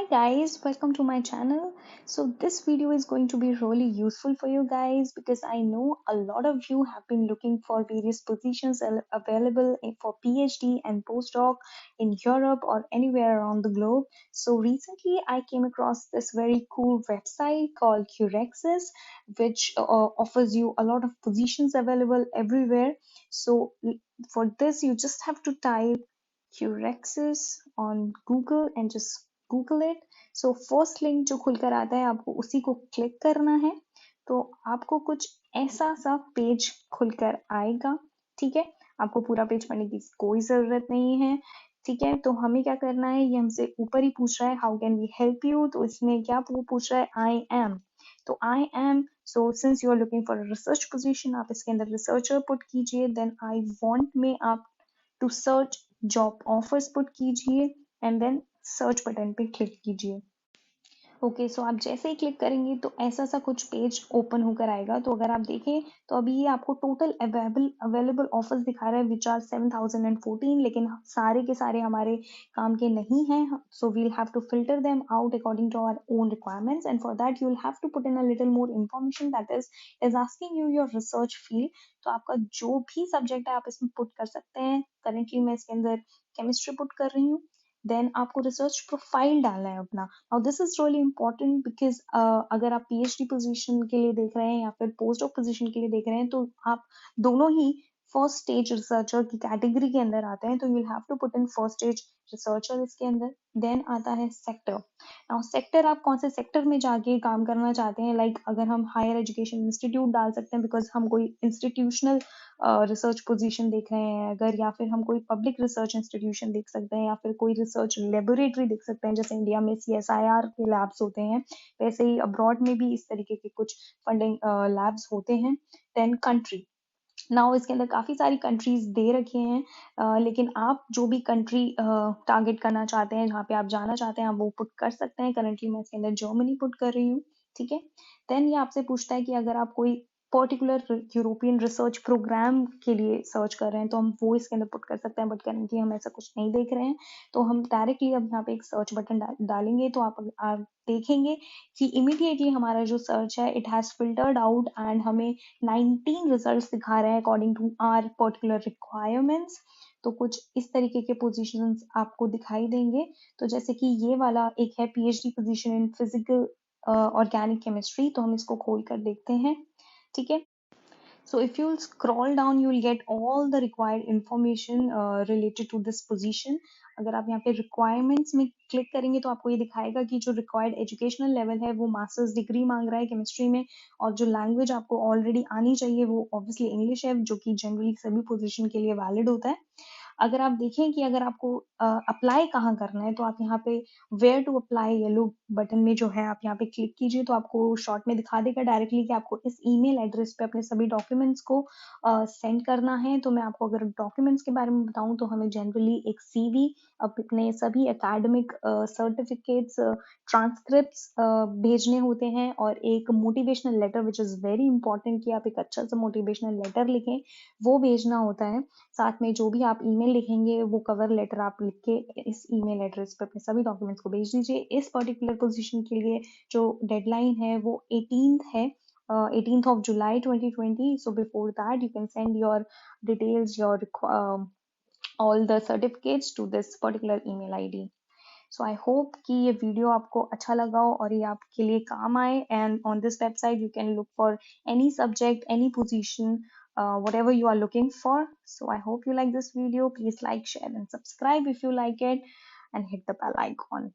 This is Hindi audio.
guys, welcome to my channel. So this video is going to be really useful for you guys because I know a lot of you have been looking for various positions available for PhD and postdoc in Europe or anywhere around the globe. So recently I came across this very cool website called Curexis, which offers you a lot of positions available everywhere. So for this you just have to type Curexis on Google and just Google it. So first link जो खुलकर आता है आपको उसी को क्लिक करना है, तो आपको कुछ ऐसा सा पेज खुलकर आएगा। ठीक है, आपको पूरा पेज पढ़ने की कोई जरूरत नहीं है। ठीक है, तो हमें क्या करना है, ये हमसे ऊपर ही पूछ रहा है how can we help you, तो इसमें क्या पूछ रहा है, आई एम। तो I am, so since you are looking for research position, आप इसके अंदर रिसर्चर पुट कीजिए। देन आई वांट में आप to search job offers put कीजिए एंड देन सर्च बटन पे क्लिक कीजिए। ओके, सो आप जैसे ही क्लिक करेंगे तो ऐसा सा कुछ पेज ओपन होकर आएगा। तो अगर आप देखें तो अभी ये आपको टोटल अवेलेबल ऑफर्स दिखा रहा है विच आर 7014, लेकिन सारे के सारे हमारे काम के नहीं हैं। So we'll have to filter them out according to our own requirements and for that you will have to put in a little more information, that is asking you your research field. तो आपका जो भी सब्जेक्ट है आप इसमें पुट कर सकते हैं। करेंटली मैं इसके अंदर केमिस्ट्री पुट कर रही हूँ। देन आपको रिसर्च प्रोफाइल डालना है अपना। Now this is really important because अगर आप पीएचडी पोजीशन के लिए देख रहे हैं या फिर पोस्ट डॉक पोजीशन के लिए देख रहे हैं तो आप दोनों ही फर्स्ट स्टेज रिसर्चर की कैटेगरी के अंदर आते हैं। तो you have to put in first stage researcher इसके अंदर। देन आता है सेक्टर। नाउ सेक्टर, आप कौन से सेक्टर में जाके काम करना चाहते हैं। लाइक अगर हम हायर एजुकेशन इंस्टीट्यूट डाल सकते हैं बिकॉज हम कोई इंस्टीट्यूशनल रिसर्च पोजीशन देख रहे हैं अगर, या फिर हम कोई पब्लिक रिसर्च इंस्टीट्यूशन देख सकते हैं, या फिर कोई रिसर्च लेबोरेटरी देख सकते हैं। जैसे इंडिया में सीएसआईआर के लैब्स होते हैं, वैसे ही अब्रॉड में भी इस तरीके के कुछ फंडिंग लैब्स होते हैं। देन कंट्री, नाउ इसके अंदर काफी सारी कंट्रीज दे रखे हैं, लेकिन आप जो भी कंट्री टारगेट करना चाहते हैं, जहाँ पे आप जाना चाहते हैं, आप वो पुट कर सकते हैं। करेंटली मैं इसके अंदर जर्मनी पुट कर रही हूँ। ठीक है, देन ये आपसे पूछता है कि अगर आप कोई पर्टिकुलर यूरोपियन रिसर्च प्रोग्राम के लिए सर्च कर रहे हैं तो हम वो इसके अंदर पुट कर सकते हैं, बट करेंटली हम ऐसा कुछ नहीं देख रहे हैं। तो हम डायरेक्टली अब यहाँ पे एक सर्च बटन डालेंगे तो आप देखेंगे कि इमीडिएटली हमारा जो सर्च है it has filtered out and हमें 19 रिजल्ट्स दिखा रहे हैं according to our particular requirements. तो कुछ इस तरीके के पोजीशंस आपको दिखाई देंगे। तो जैसे कि ये वाला एक है PhD position in physical organic chemistry, तो हम इसको खोल कर देखते हैं। ठीक है, so if you'll scroll down you will get all the required information related to this position. अगर आप यहाँ पे requirements में क्लिक करेंगे तो आपको ये दिखाएगा कि जो required educational level है वो मास्टर्स डिग्री मांग रहा है केमिस्ट्री में, और जो लैंग्वेज आपको ऑलरेडी आनी चाहिए वो ऑब्वियसली इंग्लिश है, जो कि जनरली सभी पोजीशन के लिए वैलिड होता है। अगर आप देखें कि अगर आपको अप्लाई कहाँ करना है तो आप यहाँ पे where to apply yellow button में जो है आप यहाँ पे क्लिक कीजिए, तो आपको शॉर्ट में दिखा देगा डायरेक्टली कि आपको इस ईमेल एड्रेस पे अपने सभी डॉक्यूमेंट्स को सेंड करना है। तो मैं आपको अगर डॉक्यूमेंट्स के बारे में बताऊं तो हमें जनरली एक सीवी, अपने सभी एकेडमिक सर्टिफिकेट्स, ट्रांसक्रिप्ट्स भेजने होते हैं, और एक motivational letter which is very important कि आप एक अच्छा सा मोटिवेशनल लेटर लिखें, वो भेजना होता है। साथ में जो भी आप ईमेल लिखेंगे वो कवर लेटर आप लिख के इस ईमेल एड्रेस पे अपने सभी डॉक्यूमेंट्स को भेज दीजिए। इस पर्टिकुलर पोजीशन के लिए जो डेडलाइन है वो 18th है, 18th of July 2020. So before that you can send your details, your all the certificates to this particular email ID. So I hope कि ये वीडियो आपको अच्छा लगा हो और ये आपके लिए काम आए। And on this website you can look for any subject, any position, whatever you are looking for. So I hope you like this video. Please like, share and subscribe if you like it, and hit the bell icon.